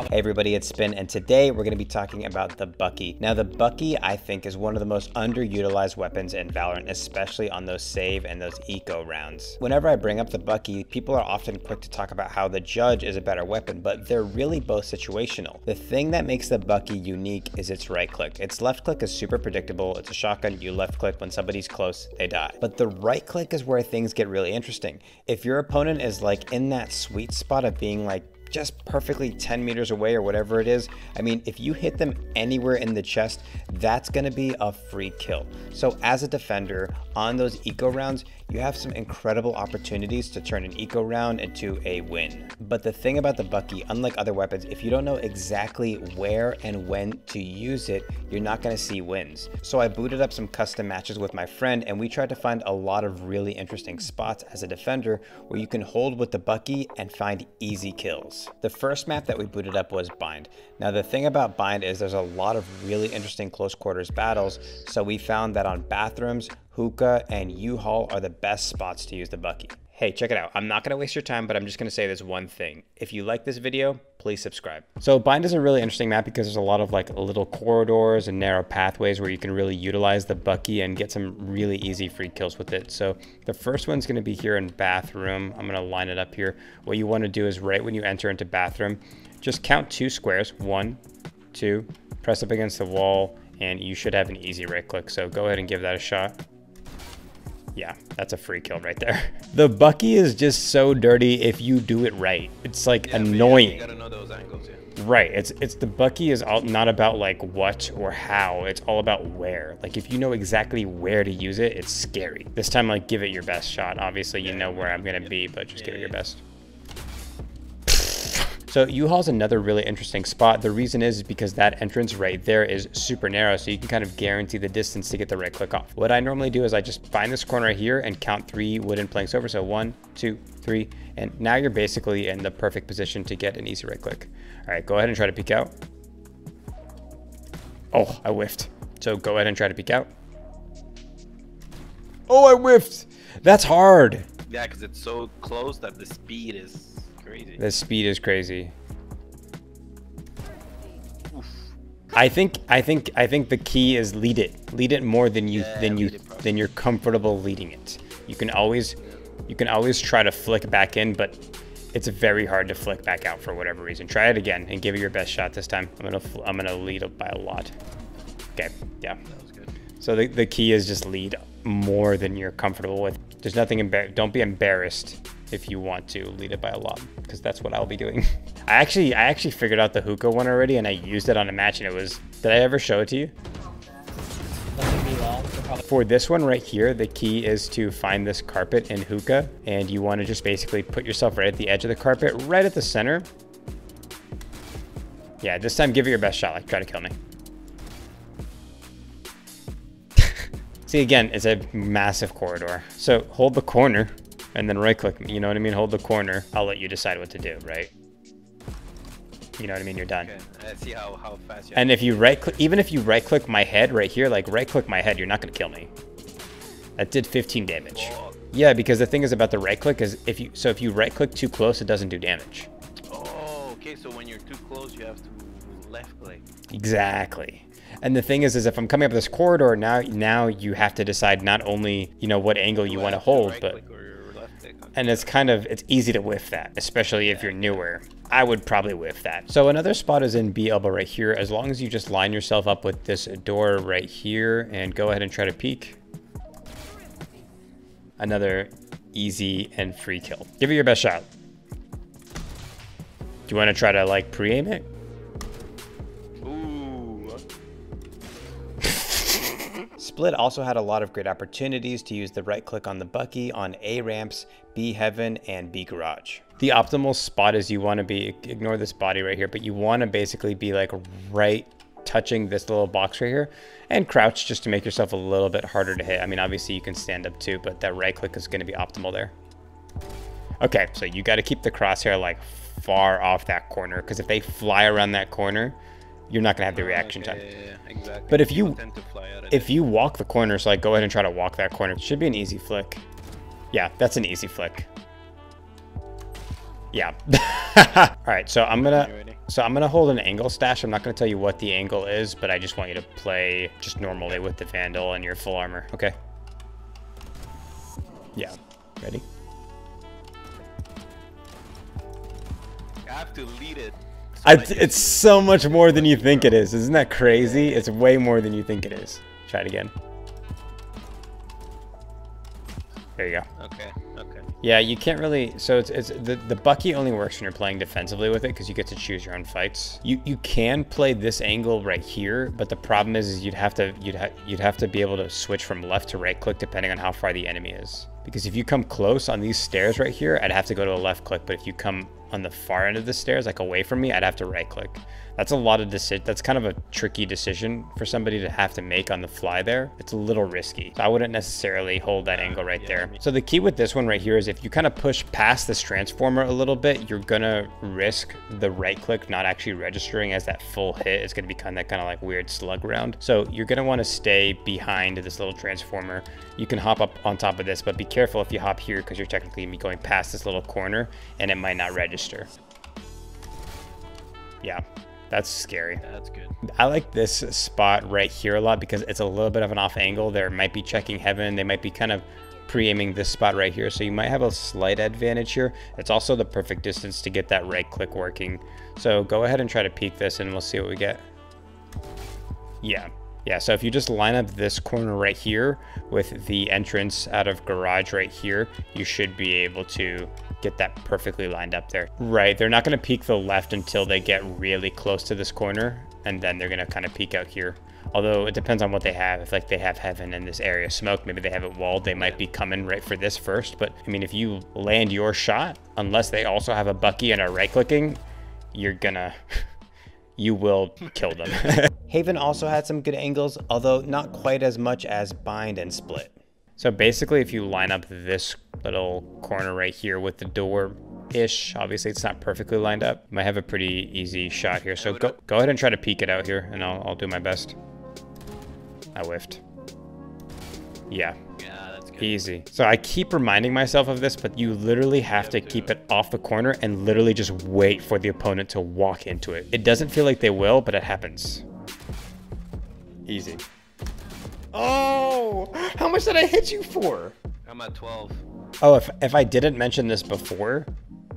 Hey everybody, it's Spin, and today we're going to be talking about the Bucky. Now the Bucky, I think, is one of the most underutilized weapons in Valorant, especially on those save and those eco rounds. Whenever I bring up the Bucky, people are often quick to talk about how the Judge is a better weapon, but they're really both situational. The thing that makes the Bucky unique is its right click. Its left click is super predictable. It's a shotgun. You left click when somebody's close, they die. But the right click is where things get really interesting. If your opponent is like in that sweet spot of being like just perfectly 10 meters away or whatever it is, I mean, if you hit them anywhere in the chest, that's gonna be a free kill. So as a defender on those eco rounds, you have some incredible opportunities to turn an eco round into a win. But the thing about the Bucky, unlike other weapons, if you don't know exactly where and when to use it, you're not gonna see wins. So I booted up some custom matches with my friend, and we tried to find a lot of really interesting spots as a defender where you can hold with the Bucky and find easy kills. The first map that we booted up was Bind. Now the thing about Bind is there's a lot of really interesting close quarters battles, so we found that on bathrooms, hookah, and U-Haul are the best spots to use the Bucky. Hey, check it out. I'm not gonna waste your time, but I'm just gonna say this one thing. If you like this video, please subscribe. So Bind is a really interesting map because there's a lot of like little corridors and narrow pathways where you can really utilize the Bucky and get some really easy free kills with it. So the first one's gonna be here in bathroom. I'm gonna line it up here. What you wanna do is right when you enter into bathroom, just count 2 squares, 1, 2, press up against the wall, and you should have an easy right click. So go ahead and give that a shot. Yeah, that's a free kill right there. The Bucky is just so dirty if you do it right. It's like annoying. You gotta know those angles, yeah. Right, it's the Bucky is all, not about like what or how, it's all about where. Like if you know exactly where to use it, it's scary. This time, like, give it your best shot. Obviously you know where I'm gonna be, but just give it your best. So U-Haul's another really interesting spot. The reason is because that entrance right there is super narrow, so you can kind of guarantee the distance to get the right click off. What I normally do is I just find this corner right here and count 3 wooden planks over. So 1, 2, 3, and now you're basically in the perfect position to get an easy right click. All right, go ahead and try to peek out. Oh, I whiffed. So go ahead and try to peek out. Oh, I whiffed. That's hard. Yeah, because it's so close that the speed is crazy. The speed is crazy. Oof. I think the key is lead it. Lead it more than you're comfortable leading it. You can always try to flick back in, but it's very hard to flick back out for whatever reason. Try it again and give it your best shot this time. I'm gonna lead it by a lot. Okay, yeah. That was good. So the key is just lead more than you're comfortable with. There's nothing don't be embarrassed if you want to lead it by a lot, because that's what I'll be doing. I actually figured out the hookah one already, and I used it on a match, and it was, did I ever show it to you? For this one right here, the key is to find this carpet in hookah, and you want to just basically put yourself right at the edge of the carpet, right at the center. Yeah, this time give it your best shot, like try to kill me. See, again, it's a massive corridor. So hold the corner and then right click, you know what I mean? Hold the corner. I'll let you decide what to do, right? You know what I mean? You're done. Okay, let's see how fast you And if you right click, even if you right click my head right here, like right click my head, you're not gonna kill me. That did 15 damage. Oh. Yeah, because the thing is about the right click is if you right click too close, it doesn't do damage. Oh, okay, so when you're too close, you have to left click. Exactly. And the thing is if I'm coming up this corridor, now you have to decide not only, you know, what angle you want to hold, but and it's easy to whiff that, especially if you're newer. I would probably whiff that. So another spot is in B elbow right here. As long as you just line yourself up with this door right here and go ahead and try to peek. Another easy and free kill. Give it your best shot. Do you want to try to like pre-aim it? Split also had a lot of great opportunities to use the right click on the Bucky on A ramps, B heaven, and B garage. The optimal spot is you want to be, ignore this body right here, but you want to basically be like right touching this little box right here and crouch just to make yourself a little bit harder to hit. I mean, obviously you can stand up too, but that right click is going to be optimal there. Okay, so you got to keep the crosshair like far off that corner, because if they fly around that corner, you're not gonna have the reaction time. Yeah, exactly. But if you walk the corner, so like go ahead and try to walk that corner, it should be an easy flick. Yeah, that's an easy flick. Yeah. All right, so I'm gonna So I'm going to hold an angle stash. I'm not going to tell you what the angle is, but I just want you to play just normally with the Vandal and your full armor. Okay. Yeah. Ready? I have to lead it. It's so much more than you think it is. Isn't that crazy? It's way more than you think it is. Try it again. There you go. Okay. Okay. Yeah, you can't really. So it's the Bucky only works when you're playing defensively with it because you get to choose your own fights. You can play this angle right here, but the problem is you'd have to be able to switch from left to right click depending on how far the enemy is. Because if you come close on these stairs right here, I'd have to go to a left click. But if you come on the far end of the stairs, like away from me, I'd have to right click. That's a lot of decision. That's kind of a tricky decision for somebody to have to make on the fly there. It's a little risky. So I wouldn't necessarily hold that angle right there. So the key with this one right here is if you kind of push past this transformer a little bit, you're gonna risk the right click not actually registering as that full hit. It's gonna be kind of like weird slug round. So you're gonna want to stay behind this little transformer. You can hop up on top of this, but be careful if you hop here because you're technically gonna be going past this little corner and it might not register. Yeah. That's scary. Yeah, that's good. I like this spot right here a lot because it's a little bit of an off angle. They might be checking heaven. They might be kind of pre-aiming this spot right here. So you might have a slight advantage here. It's also the perfect distance to get that right click working. So go ahead and try to peek this and we'll see what we get. Yeah. Yeah, so if you just line up this corner right here with the entrance out of garage right here, you should be able to get that perfectly lined up there. Right, they're not going to peek the left until they get really close to this corner, and then they're going to kind of peek out here. Although it depends on what they have. If like they have heaven in this area smoke, maybe they have it walled, they might be coming right for this first. But I mean, if you land your shot, unless they also have a Bucky and are right clicking, you're gonna you will kill them. Haven also had some good angles, although not quite as much as Bind and Split. So basically, if you line up this little corner right here with the door-ish, obviously it's not perfectly lined up. You might have a pretty easy shot here. So go ahead and try to peek it out here, and I'll do my best. I whiffed. Yeah. Yeah, that's good. Easy. So I keep reminding myself of this, but you literally have to keep it off the corner and literally just wait for the opponent to walk into it. It doesn't feel like they will, but it happens. Easy. Oh, how much did I hit you for? I'm at 12. Oh, if I didn't mention this before,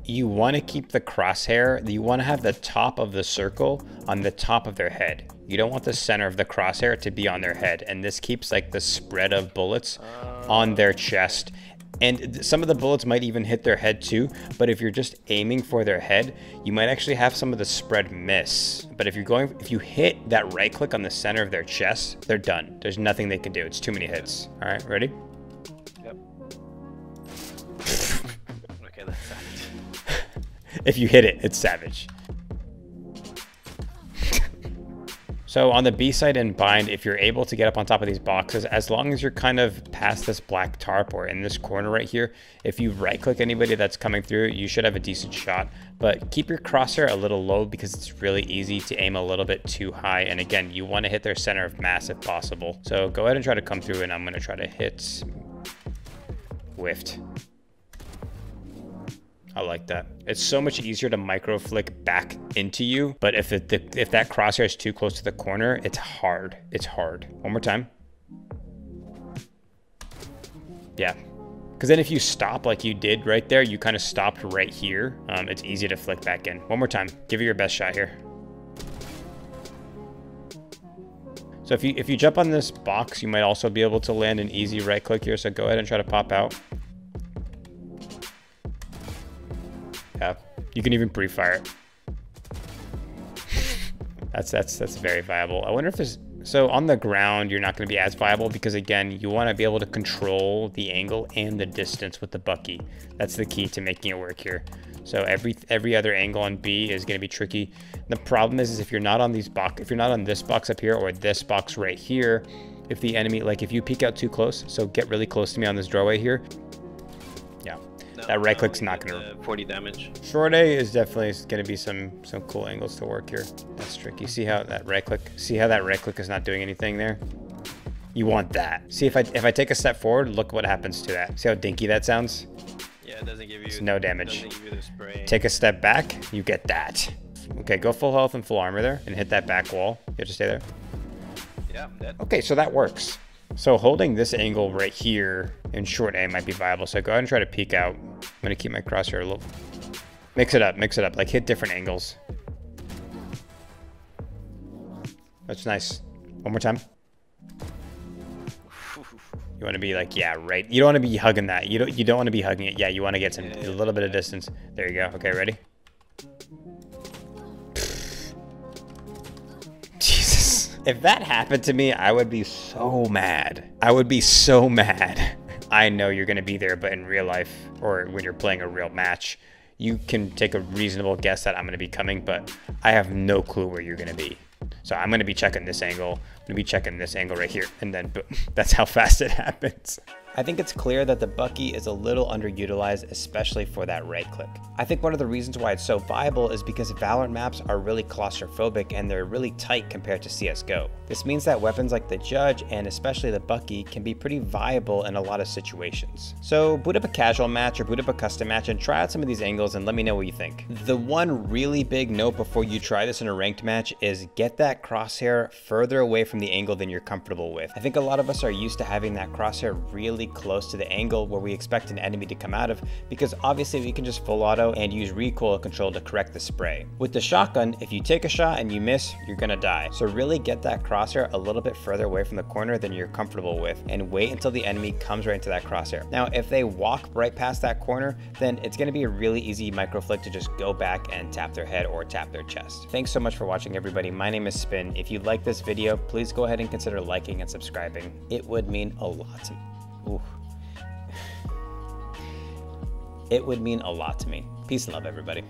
you want to keep the crosshair, you want to have the top of the circle on the top of their head. You don't want the center of the crosshair to be on their head. And this keeps like the spread of bullets on their chest. And some of the bullets might even hit their head too. But if you're just aiming for their head, you might actually have some of the spread miss. But if you hit that right click on the center of their chest, they're done. There's nothing they can do. It's too many hits. All right, ready? Yep. Okay, that's savage. If you hit it, it's savage. So on the B side and Bind, if you're able to get up on top of these boxes, as long as you're kind of past this black tarp or in this corner right here, if you right click anybody that's coming through, you should have a decent shot. But keep your crosshair a little low because it's really easy to aim a little bit too high. And again, you want to hit their center of mass if possible. So go ahead and try to come through, and I'm going to try to hit. Whiffed. I like that. It's so much easier to micro flick back into you, but if that crosshair is too close to the corner, it's hard. It's hard. One more time. Yeah. Because then if you stop like you did right there, you kind of stopped right here. It's easy to flick back in. One more time. Give it your best shot here. So if you jump on this box, you might also be able to land an easy right click here. So go ahead and try to pop out. Yeah, you can even pre-fire it. That's very viable. I wonder if there's, so on the ground, you're not going to be as viable because again, you want to be able to control the angle and the distance with the Bucky. That's the key to making it work here. So every other angle on B is going to be tricky. The problem is if you're not on these box, if you're not on this box up here or this box right here, if the enemy, like if you peek out too close, so get really close to me on this doorway here. Yeah. That right click's not gonna 40 damage. Short A is definitely gonna be some cool angles to work here. That's tricky. See how that right click is not doing anything there? You want that. See if I take a step forward, look what happens to that. See how dinky that sounds? Yeah, it doesn't give you no damage. Doesn't give you the spray. Take a step back, you get that. Okay, go full health and full armor there and hit that back wall. You have to stay there. Yeah, I'm dead. Okay, so that works. So holding this angle right here in short aim might be viable. So go ahead and try to peek out. I'm gonna keep my crosshair a little. Mix it up, like hit different angles. That's nice. One more time. You want to be like, yeah, right. You don't want to be hugging that. You don't want to be hugging it. Yeah, you want to get a little bit of distance. There you go. Okay, ready? Jesus. If that happened to me, I would be so mad. I would be so mad. I know you're going to be there, but in real life, or when you're playing a real match, you can take a reasonable guess that I'm going to be coming, but I have no clue where you're going to be. So I'm going to be checking this angle. I'm going to be checking this angle right here. And then boom, that's how fast it happens. I think it's clear that the Bucky is a little underutilized, especially for that right click. I think one of the reasons why it's so viable is because Valorant maps are really claustrophobic and they're really tight compared to CSGO. This means that weapons like the Judge and especially the Bucky can be pretty viable in a lot of situations. So boot up a casual match or boot up a custom match and try out some of these angles and let me know what you think. The one really big note before you try this in a ranked match is get that crosshair further away from the angle than you're comfortable with. I think a lot of us are used to having that crosshair really close to the angle where we expect an enemy to come out of, because obviously we can just full auto and use recoil control to correct the spray. With the shotgun, if you take a shot and you miss, you're gonna die. So really get that crosshair a little bit further away from the corner than you're comfortable with and wait until the enemy comes right into that crosshair. Now, if they walk right past that corner, then it's gonna be a really easy micro flick to just go back and tap their head or tap their chest. Thanks so much for watching, everybody. My name is Spin. If you like this video, please go ahead and consider liking and subscribing. It would mean a lot to me. Ooh. It would mean a lot to me. Peace and love, everybody.